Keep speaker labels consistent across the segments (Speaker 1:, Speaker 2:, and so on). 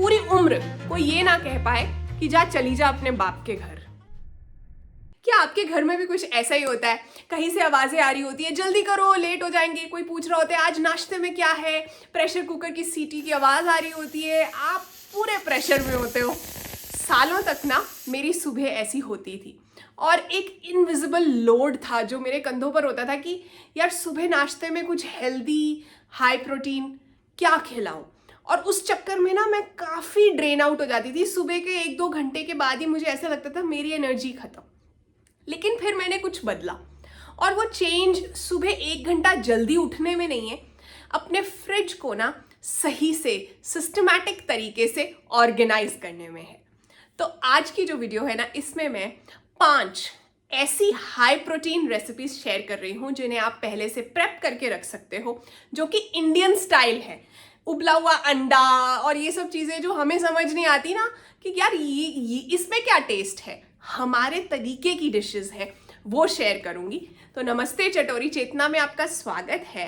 Speaker 1: पूरी उम्र कोई ये ना कह पाए कि जा चली जा अपने बाप के घर। क्या आपके घर में भी कुछ ऐसा ही होता है? कहीं से आवाजें आ रही होती है, जल्दी करो लेट हो जाएंगे, कोई पूछ रहा होता है आज नाश्ते में क्या है, प्रेशर कुकर की सीटी की आवाज आ रही होती है, आप पूरे प्रेशर में होते हो। सालों तक ना मेरी सुबह ऐसी होती थी और एक इनविजिबल लोड था जो मेरे कंधों पर होता था कि यार सुबह नाश्ते में कुछ हेल्दी हाई प्रोटीन क्या खिलाऊं। और उस चक्कर में ना मैं काफ़ी ड्रेन आउट हो जाती थी। सुबह के 1-2 घंटे के बाद ही मुझे ऐसा लगता था मेरी एनर्जी खत्म। लेकिन फिर मैंने कुछ बदला और वो चेंज सुबह 1 घंटा जल्दी उठने में नहीं है, अपने फ्रिज को ना सही से सिस्टमैटिक तरीके से ऑर्गेनाइज करने में है। तो आज की जो वीडियो है ना, इसमें मैं 5 ऐसी हाई प्रोटीन रेसिपीज शेयर कर रही हूँ जिन्हें आप पहले से प्रेप करके रख सकते हो, जो कि इंडियन स्टाइल है। उबला हुआ अंडा और ये सब चीज़ें जो हमें समझ नहीं आती ना कि यार ये इसमें क्या टेस्ट है, हमारे तरीके की डिशेस है, वो शेयर करूंगी। तो नमस्ते चटोरी चेतना में आपका स्वागत है।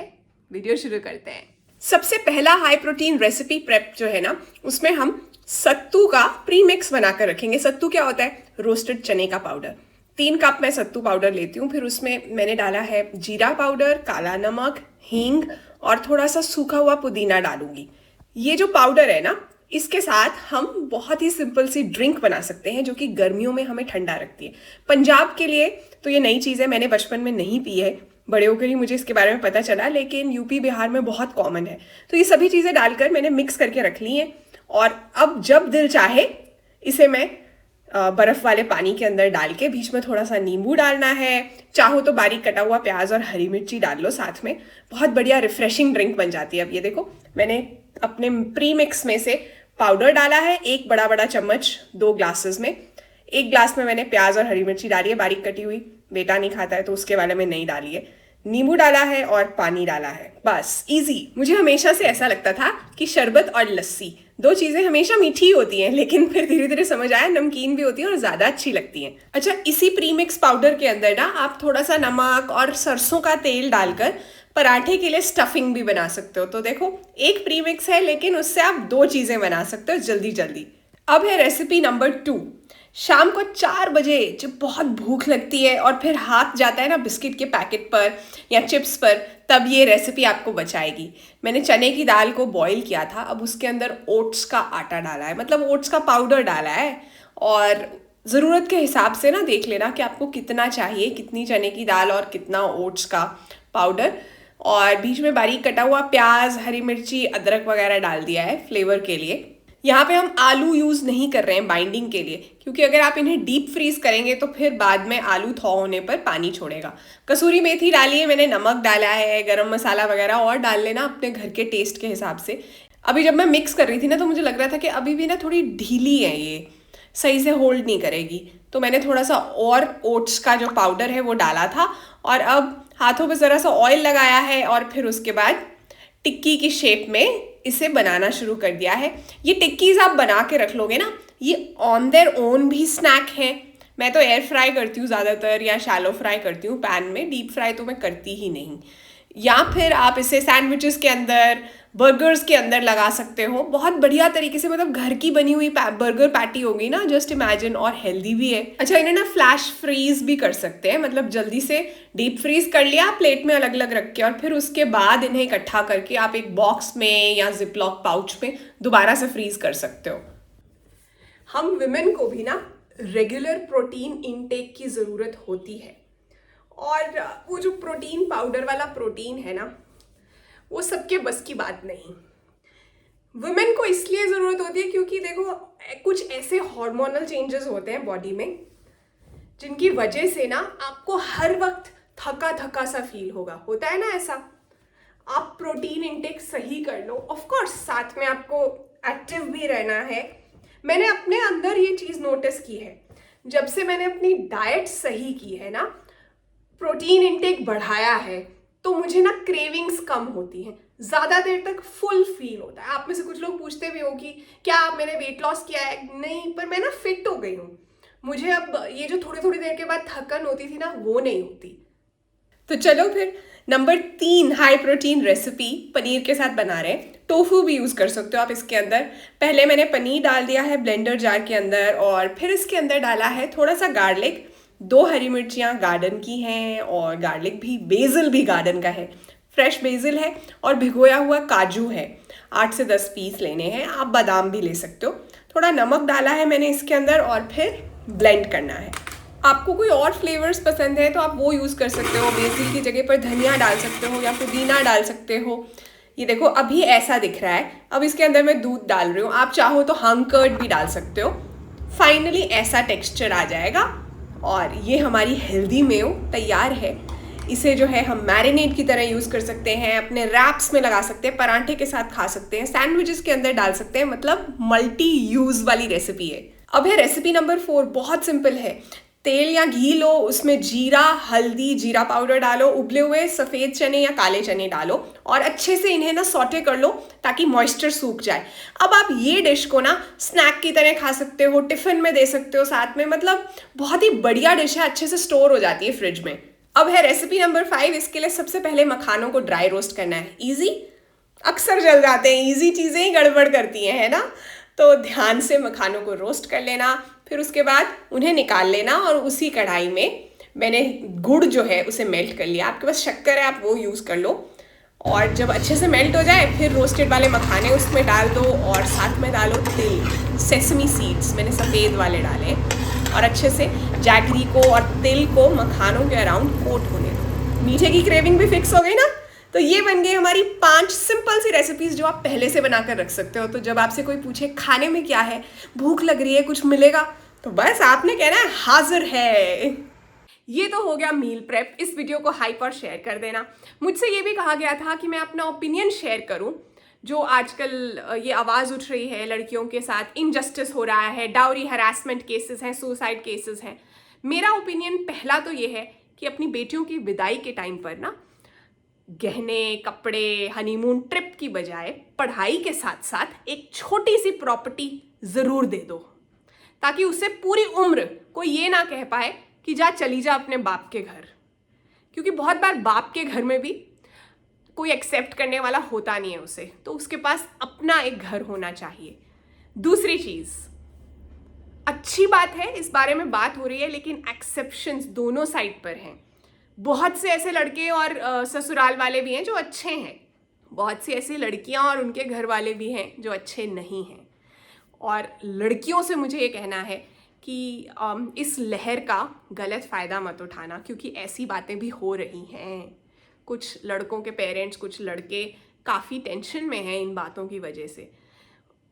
Speaker 1: वीडियो शुरू करते हैं। सबसे पहला हाई प्रोटीन रेसिपी प्रेप जो है ना, उसमें हम सत्तू का प्री मिक्स बनाकर रखेंगे। सत्तू क्या होता है? रोस्टेड चने का पाउडर। 3 कप मैं सत्तू पाउडर लेती हूँ। फिर उसमें मैंने डाला है जीरा पाउडर, काला नमक, हींग और थोड़ा सा सूखा हुआ पुदीना डालूंगी। ये जो पाउडर है ना, इसके साथ हम बहुत ही सिंपल सी ड्रिंक बना सकते हैं जो कि गर्मियों में हमें ठंडा रखती है। पंजाब के लिए तो ये नई चीज़ है, मैंने बचपन में नहीं पी है, बड़े होकर ही मुझे इसके बारे में पता चला, लेकिन यूपी बिहार में बहुत कॉमन है। तो ये सभी चीज़ें डालकर मैंने मिक्स करके रख ली हैं और अब जब दिल चाहे इसे मैं बर्फ़ वाले पानी के अंदर डाल के, बीच में थोड़ा सा नींबू डालना है, चाहो तो बारीक कटा हुआ प्याज और हरी मिर्ची डाल लो साथ में, बहुत बढ़िया रिफ्रेशिंग ड्रिंक बन जाती है। अब ये देखो, मैंने अपने प्री मिक्स में से पाउडर डाला है 1 बड़ा बड़ा चम्मच 2 ग्लासेस में। 1 ग्लास में मैंने प्याज और हरी मिर्ची डाली है बारीक कटी हुई, बेटा नहीं खाता है तो उसके वाले में नहीं डाली है। नींबू डाला है और पानी डाला है, बस इजी। मुझे हमेशा से ऐसा लगता था कि शरबत और लस्सी 2 चीजें हमेशा मीठी होती हैं, लेकिन फिर धीरे धीरे समझ आया नमकीन भी होती है और ज्यादा अच्छी लगती हैं। अच्छा, इसी प्रीमिक्स पाउडर के अंदर ना आप थोड़ा सा नमक और सरसों का तेल डालकर पराठे के लिए स्टफिंग भी बना सकते हो। तो देखो, एक प्रीमिक्स है लेकिन उससे आप 2 चीजें बना सकते हो जल्दी जल्दी। अब है रेसिपी नंबर 2। शाम को 4 बजे जब बहुत भूख लगती है और फिर हाथ जाता है ना बिस्किट के पैकेट पर या चिप्स पर, तब ये रेसिपी आपको बचाएगी। मैंने चने की दाल को बॉईल किया था, अब उसके अंदर ओट्स का आटा डाला है, मतलब ओट्स का पाउडर डाला है। और ज़रूरत के हिसाब से ना देख लेना कि आपको कितना चाहिए, कितनी चने की दाल और कितना ओट्स का पाउडर। और बीच में बारीक कटा हुआ प्याज, हरी मिर्ची, अदरक वगैरह डाल दिया है फ्लेवर के लिए। यहाँ पे हम आलू यूज़ नहीं कर रहे हैं बाइंडिंग के लिए, क्योंकि अगर आप इन्हें डीप फ्रीज करेंगे तो फिर बाद में आलू थॉ होने पर पानी छोड़ेगा। कसूरी मेथी डाली है मैंने, नमक डाला है, गरम मसाला वगैरह और डाल लेना अपने घर के टेस्ट के हिसाब से। अभी जब मैं मिक्स कर रही थी ना, तो मुझे लग रहा था कि अभी भी ना थोड़ी ढीली है, ये सही से होल्ड नहीं करेगी, तो मैंने थोड़ा सा और ओट्स का जो पाउडर है वो डाला था। और अब हाथों पे ज़रा सा ऑयल लगाया है और फिर उसके बाद टिक्की की शेप में इसे बनाना शुरू कर दिया है। ये टिक्कीज आप बना के रख लोगे ना, ये ऑन देयर ओन भी स्नैक है। मैं तो एयर फ्राई करती हूँ ज़्यादातर, या शैलो फ्राई करती हूँ पैन में, डीप फ्राई तो मैं करती ही नहीं। या फिर आप इसे सैंडविचेस के अंदर, बर्गर्स के अंदर लगा सकते हो बहुत बढ़िया तरीके से। मतलब घर की बनी हुई बर्गर पैटी होगी ना, जस्ट इमेजिन, और हेल्दी भी है। अच्छा, इन्हें ना फ्लैश फ्रीज भी कर सकते हैं, मतलब जल्दी से डीप फ्रीज कर लिया प्लेट में अलग अलग रख के, और फिर उसके बाद इन्हें इकट्ठा करके आप एक बॉक्स में या जिपलॉक पाउच में दोबारा से फ्रीज कर सकते हो। हम विमेन को भी ना रेगुलर प्रोटीन इनटेक की ज़रूरत होती है, और वो जो प्रोटीन पाउडर वाला प्रोटीन है ना, वो सबके बस की बात नहीं। वुमेन को इसलिए ज़रूरत होती है क्योंकि देखो, कुछ ऐसे हार्मोनल चेंजेस होते हैं बॉडी में जिनकी वजह से ना आपको हर वक्त थका थका सा फील होता है ना ऐसा। आप प्रोटीन इनटेक सही कर लो, ऑफ कोर्स साथ में आपको एक्टिव भी रहना है। मैंने अपने अंदर ये चीज़ नोटिस की है, जब से मैंने अपनी डाइट सही की है ना, प्रोटीन इनटेक बढ़ाया है, तो मुझे ना क्रेविंग्स कम होती हैं, ज़्यादा देर तक फुल फील होता है। आप में से कुछ लोग पूछते भी हो कि क्या मैंने वेट लॉस किया है? नहीं, पर मैं ना फिट हो गई हूँ। मुझे अब ये जो थोड़ी थोड़ी देर के बाद थकन होती थी ना, वो नहीं होती। तो चलो फिर number 3 high protein recipe paneer के साथ बना रहे हैं। टोफू भी यूज़ कर सकते हो आप इसके अंदर। पहले मैंने पनीर डाल दिया है ब्लेंडर जार के अंदर और फिर इसके अंदर डाला है थोड़ा सा गार्लिक, 2 हरी मिर्चियाँ गार्डन की हैं और गार्लिक भी, बेसिल भी गार्डन का है, फ्रेश बेसिल है और भिगोया हुआ काजू है, 8 से 10 पीस लेने हैं, आप बादाम भी ले सकते हो। थोड़ा नमक डाला है मैंने इसके अंदर और फिर ब्लेंड करना है। आपको कोई और फ्लेवर्स पसंद है तो आप वो यूज़ कर सकते हो। बेसिल की जगह पर धनिया डाल सकते हो या पुदीना डाल सकते हो। ये देखो अभी ऐसा दिख रहा है। अब इसके अंदर मैं दूध डाल रही हूँ, आप चाहो तो हंग कर्ड भी डाल सकते हो। फाइनली ऐसा टेक्सचर आ जाएगा और ये हमारी हेल्दी मेयो तैयार है। इसे जो है हम मैरिनेट की तरह यूज़ कर सकते हैं, अपने रैप्स में लगा सकते हैं, पराठे के साथ खा सकते हैं, सैंडविचेस के अंदर डाल सकते हैं, मतलब मल्टी यूज़ वाली रेसिपी है। अब है रेसिपी नंबर 4, बहुत सिंपल है। तेल या घी लो, उसमें जीरा, हल्दी, जीरा पाउडर डालो, उबले हुए सफ़ेद चने या काले चने डालो और अच्छे से इन्हें ना सॉटे कर लो ताकि मॉइस्चर सूख जाए। अब आप ये डिश को ना स्नैक की तरह खा सकते हो, टिफ़िन में दे सकते हो साथ में, मतलब बहुत ही बढ़िया डिश है, अच्छे से स्टोर हो जाती है फ्रिज में। अब है रेसिपी नंबर 5। इसके लिए सबसे पहले मखानों को ड्राई रोस्ट करना है। ईजी, अक्सर जल जाते हैं, ईजी चीज़ें ही गड़बड़ करती हैं, है ना। तो ध्यान से मखानों को रोस्ट कर लेना, फिर उसके बाद उन्हें निकाल लेना और उसी कढ़ाई में मैंने गुड़ जो है उसे मेल्ट कर लिया। आपके पास शक्कर है आप वो यूज़ कर लो और जब अच्छे से मेल्ट हो जाए फिर रोस्टेड वाले मखाने उसमें डाल दो और साथ में डालो तिल, सेसमी सीड्स मैंने सफ़ेद वाले डाले और अच्छे से जैगरी को और तिल को मखानों के अराउंड कोट होने दो। मीठे की क्रेविंग भी फिक्स हो गई ना। तो ये बन गई हमारी 5 सिंपल सी रेसिपीज़ जो आप पहले से बनाकर रख सकते हो। तो जब आपसे कोई पूछे खाने में क्या है, भूख लग रही है, कुछ मिलेगा, तो बस आपने कहना है हाजिर है। ये तो हो गया मील प्रेप। इस वीडियो को हाइप और शेयर कर देना। मुझसे ये भी कहा गया था कि मैं अपना ओपिनियन शेयर करूं। जो आजकल ये आवाज़ उठ रही है, लड़कियों के साथ इनजस्टिस हो रहा है, डाउरी हरासमेंट केसेस हैं, सुसाइड केसेस हैं। मेरा ओपिनियन पहला तो ये है कि अपनी बेटियों की विदाई के टाइम पर ना गहने, कपड़े, हनीमून ट्रिप की बजाय पढ़ाई के साथ साथ एक छोटी सी प्रॉपर्टी ज़रूर दे दो, ताकि उसे पूरी उम्र कोई ये ना कह पाए कि जा चली जा अपने बाप के घर। क्योंकि बहुत बार बाप के घर में भी कोई एक्सेप्ट करने वाला होता नहीं है उसे, तो उसके पास अपना एक घर होना चाहिए। दूसरी चीज़, अच्छी बात है इस बारे में बात हो रही है, लेकिन एक्सेप्शंस दोनों साइड पर हैं। बहुत से ऐसे लड़के और ससुराल वाले भी हैं जो अच्छे हैं, बहुत सी ऐसी लड़कियां और उनके घर वाले भी हैं जो अच्छे नहीं हैं। और लड़कियों से मुझे ये कहना है कि इस लहर का गलत फ़ायदा मत उठाना, क्योंकि ऐसी बातें भी हो रही हैं। कुछ लड़कों के पेरेंट्स, कुछ लड़के काफ़ी टेंशन में हैं इन बातों की वजह से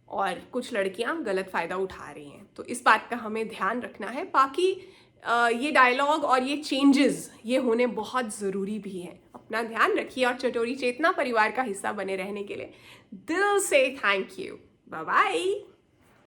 Speaker 1: और कुछ लड़कियां गलत फ़ायदा उठा रही हैं। तो इस बात का हमें ध्यान रखना है। बाकी ये डायलॉग और ये चेंजेस ये होने बहुत ज़रूरी भी हैं। अपना ध्यान रखिए और चटोरी चेतना परिवार का हिस्सा बने रहने के लिए दिल से थैंक यू। Bye bye.